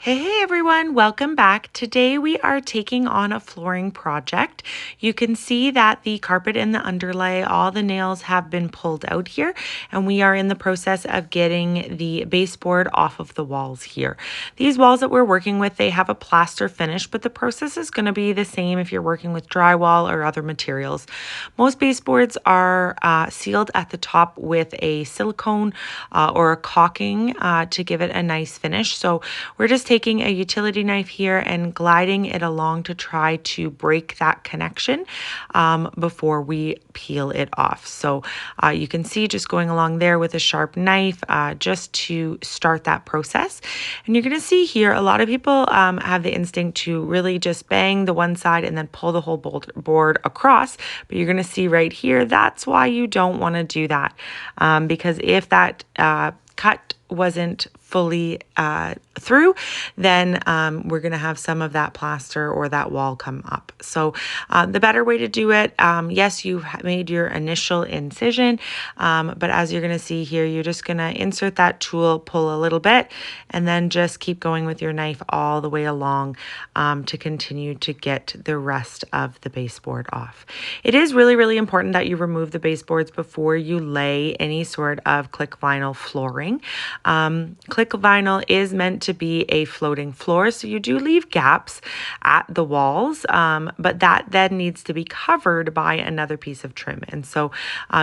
Hey everyone, welcome back. Today we are taking on a flooring project. You can see that the carpet and the underlay, all the nails have been pulled out here, and we are in the process of getting the baseboard off of the walls here. These walls that we're working with, they have a plaster finish, but the process is going to be the same if you're working with drywall or other materials. Most baseboards are sealed at the top with a silicone or a caulking to give it a nice finish. So we're just taking a utility knife here and gliding it along to try to break that connection before we peel it off. So you can see just going along there with a sharp knife just to start that process. And you're going to see here, a lot of people have the instinct to really just bang the one side and then pull the whole board across. But you're going to see right here, that's why you don't want to do that. Because if that cut wasn't fully through, then we're going to have some of that plaster or that wall come up. So the better way to do it, yes, you've made your initial incision, but as you're going to see here, you're just going to insert that tool, pull a little bit, and then just keep going with your knife all the way along to continue to get the rest of the baseboard off. It is really, really important that you remove the baseboards before you lay any sort of click vinyl flooring. Click vinyl is meant to be a floating floor, so you do leave gaps at the walls, but that then needs to be covered by another piece of trim. And so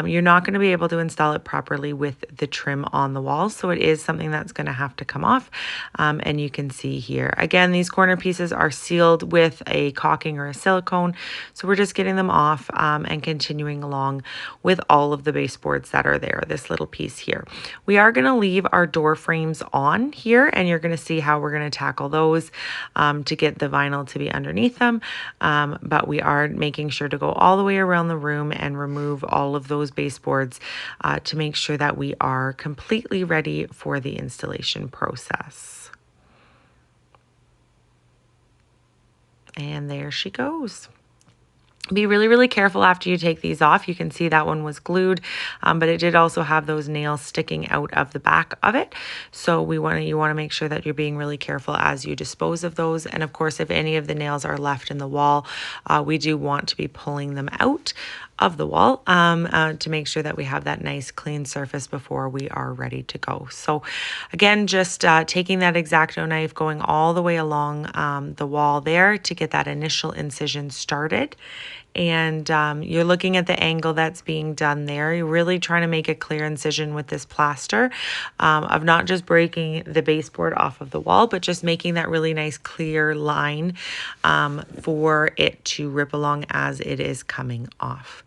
you're not going to be able to install it properly with the trim on the walls, so it is something that's going to have to come off. And you can see here, again, these corner pieces are sealed with a caulking or a silicone, so we're just getting them off and continuing along with all of the baseboards that are there, this little piece here. We are going to leave our door frames on here, and you're going to see how we're going to tackle those to get the vinyl to be underneath them. But we are making sure to go all the way around the room and remove all of those baseboards to make sure that we are completely ready for the installation process. And there she goes. Be really, really careful after you take these off. You can see that one was glued, but it did also have those nails sticking out of the back of it. So you want to make sure that you're being really careful as you dispose of those. And of course, if any of the nails are left in the wall, we do want to be pulling them out of the wall to make sure that we have that nice clean surface before we are ready to go. So again, just taking that X-Acto knife, going all the way along the wall there to get that initial incision started. And you're looking at the angle that's being done there. You're really trying to make a clear incision with this plaster of not just breaking the baseboard off of the wall, but just making that really nice clear line for it to rip along as it is coming off.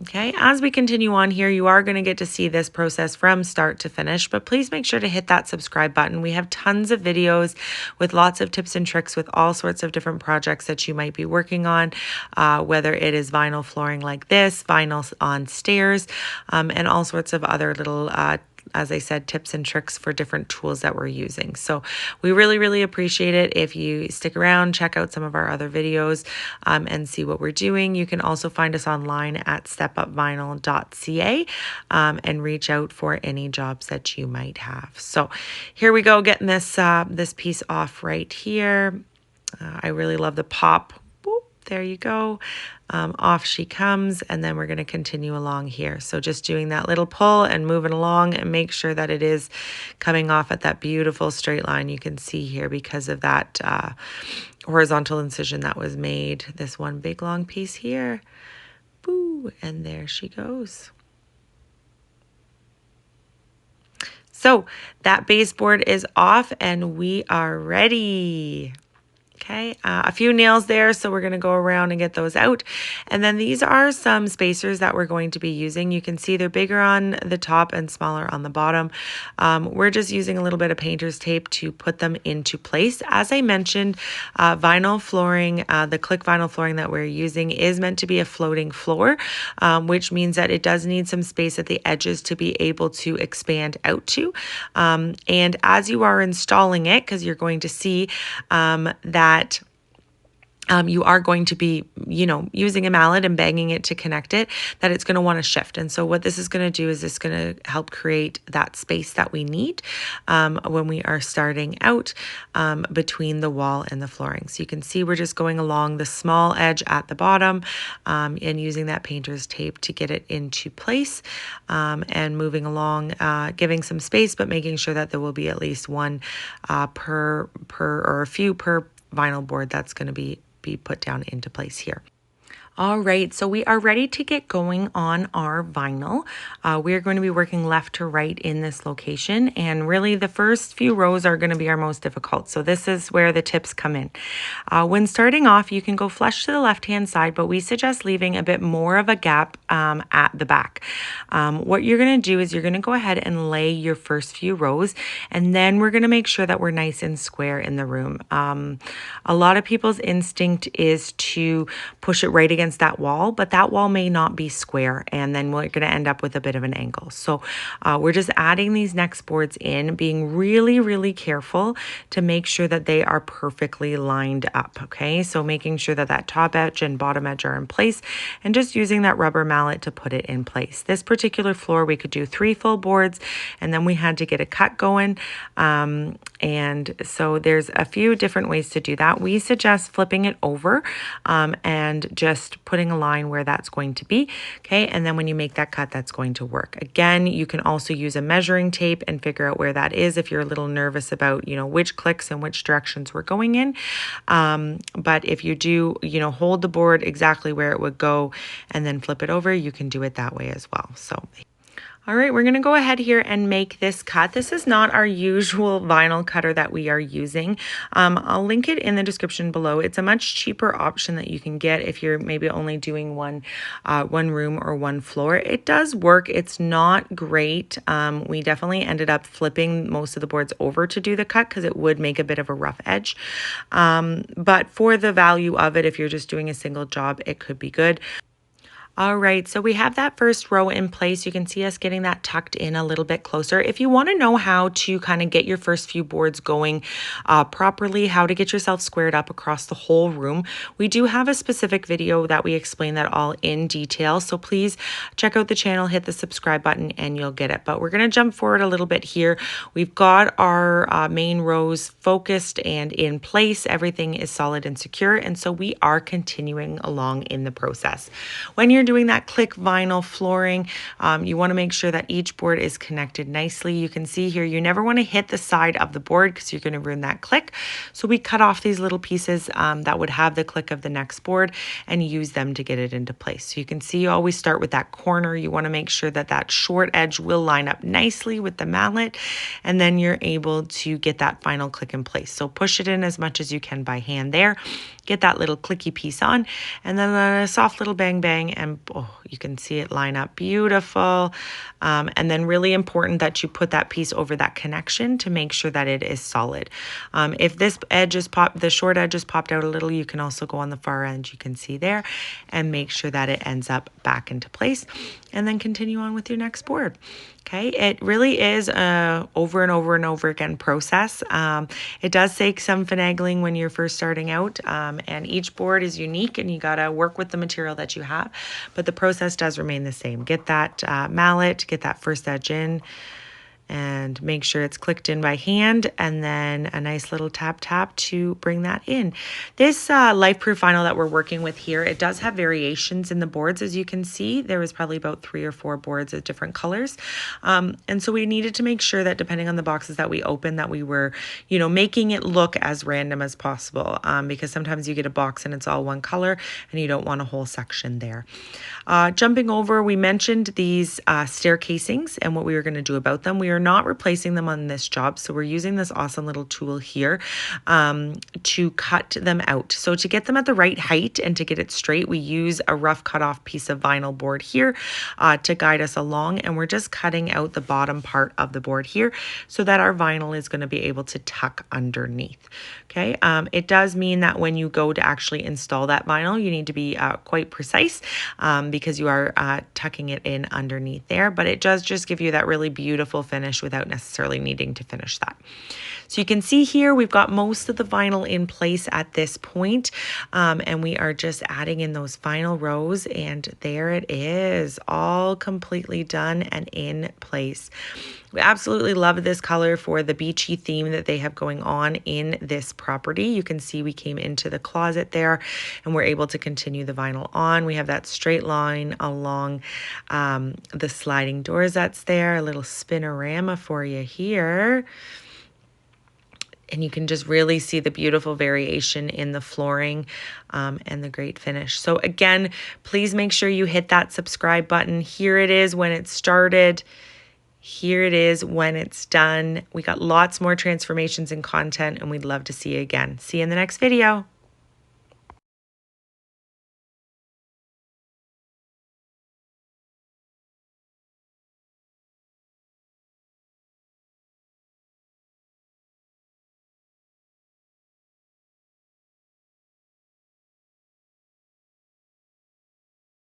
Okay, as we continue on here, you are going to get to see this process from start to finish, but please make sure to hit that subscribe button. We have tons of videos with lots of tips and tricks with all sorts of different projects that you might be working on, whether it is vinyl flooring like this, vinyl on stairs, and all sorts of other little as I said, tips and tricks for different tools that we're using. So we really, really appreciate it if you stick around, check out some of our other videos and see what we're doing. You can also find us online at stepupvinyl.ca and reach out for any jobs that you might have. So here we go, getting this, this piece off right here. I really love the pop. There you go. Off she comes, and then we're going to continue along here. So just doing that little pull and moving along and make sure that it is coming off at that beautiful straight line you can see here because of that horizontal incision that was made. This one big long piece here. Boo, and there she goes. So that baseboard is off and we are ready. Okay, a few nails there, so we're going to go around and get those out. And then these are some spacers that we're going to be using. You can see they're bigger on the top and smaller on the bottom. We're just using a little bit of painter's tape to put them into place. As I mentioned, vinyl flooring, the click vinyl flooring that we're using is meant to be a floating floor, which means that it does need some space at the edges to be able to expand out to. And as you are installing it, because you're going to see that you are going to be, using a mallet and banging it to connect it, that it's going to want to shift. And so what this is going to do is it's going to help create that space that we need when we are starting out between the wall and the flooring. So you can see we're just going along the small edge at the bottom and using that painter's tape to get it into place and moving along, giving some space, but making sure that there will be at least one per or a few per vinyl board that's going to be put down into place here. All right, so we are ready to get going on our vinyl. We're going to be working left to right in this location, and really the first few rows are going to be our most difficult. So this is where the tips come in. When starting off, you can go flush to the left-hand side, but we suggest leaving a bit more of a gap at the back. What you're going to do is you're going to go ahead and lay your first few rows, and then we're going to make sure that we're nice and square in the room. A lot of people's instinct is to push it right against that wall, but that wall may not be square, and then we're going to end up with a bit of an angle. So we're just adding these next boards in, being really, really careful to make sure that they are perfectly lined up, okay? So making sure that that top edge and bottom edge are in place, and just using that rubber mallet to put it in place. This particular floor, we could do 3 full boards, and then we had to get a cut going, and so there's a few different ways to do that. We suggest flipping it over and just putting a line where that's going to be, okay? And then when you make that cut, that's going to work. Again, you can also use a measuring tape and figure out where that is if you're a little nervous about, which clicks and which directions we're going in. But if you do, hold the board exactly where it would go and then flip it over, you can do it that way as well. So all right, we're going to go ahead here and make this cut. This is not our usual vinyl cutter that we are using. I'll link it in the description below. It's a much cheaper option that you can get if you're maybe only doing one room or one floor. It does work. It's not great. We definitely ended up flipping most of the boards over to do the cut because it would make a bit of a rough edge. But for the value of it, if you're just doing a single job, it could be good. All right, so we have that first row in place. You can see us getting that tucked in a little bit closer. If you want to know how to kind of get your first few boards going properly, how to get yourself squared up across the whole room, we do have a specific video that we explain that all in detail. So please check out the channel, hit the subscribe button, and you'll get it. But we're going to jump forward a little bit here. We've got our main rows focused and in place. Everything is solid and secure, and so we are continuing along in the process. When you're doing that click vinyl flooring, you want to make sure that each board is connected nicely. You can see here, you never want to hit the side of the board because you're going to ruin that click. So we cut off these little pieces that would have the click of the next board and use them to get it into place. So you can see you always start with that corner. You want to make sure that that short edge will line up nicely with the mallet, and then you're able to get that final click in place. So push it in as much as you can by hand there. Get that little clicky piece on, and then a soft little bang bang, and you can see it line up beautiful. And then really important that you put that piece over that connection to make sure that it is solid. If this edge is the short edge is popped out a little, you can also go on the far end, you can see there, and make sure that it ends up back into place, and then continue on with your next board. Okay, it really is a over and over and over again process. It does take some finagling when you're first starting out, and each board is unique, and you got to work with the material that you have, but the process does remain the same. Get that mallet, get that first edge in, and make sure it's clicked in by hand, and then a nice little tap to bring that in. This LifeProof vinyl that we're working with here, it does have variations in the boards. As you can see, there was probably about 3 or 4 boards of different colors, and so we needed to make sure that depending on the boxes that we opened, that we were making it look as random as possible, because sometimes you get a box and it's all one color and you don't want a whole section there. Jumping over, we mentioned these stair casings and what we were going to do about them. We are not replacing them on this job, so we're using this awesome little tool here to cut them out. So to get them at the right height and to get it straight, we use a rough cut off piece of vinyl board here to guide us along, and we're just cutting out the bottom part of the board here so that our vinyl is going to be able to tuck underneath. Okay, it does mean that when you go to actually install that vinyl, you need to be quite precise because you are tucking it in underneath there, but it does just give you that really beautiful finish finish without necessarily needing to finish that. So you can see here, we've got most of the vinyl in place at this point, and we are just adding in those final rows, and there it is, all completely done and in place. We absolutely love this color for the beachy theme that they have going on in this property. You can see we came into the closet there and we're able to continue the vinyl on. We have that straight line along the sliding doors that's there, a little spinorama for you here. And you can just really see the beautiful variation in the flooring and the great finish. So again, please make sure you hit that subscribe button. Here it is when it started. Here it is when it's done. We got lots more transformations and content, and we'd love to see you again. See you in the next video.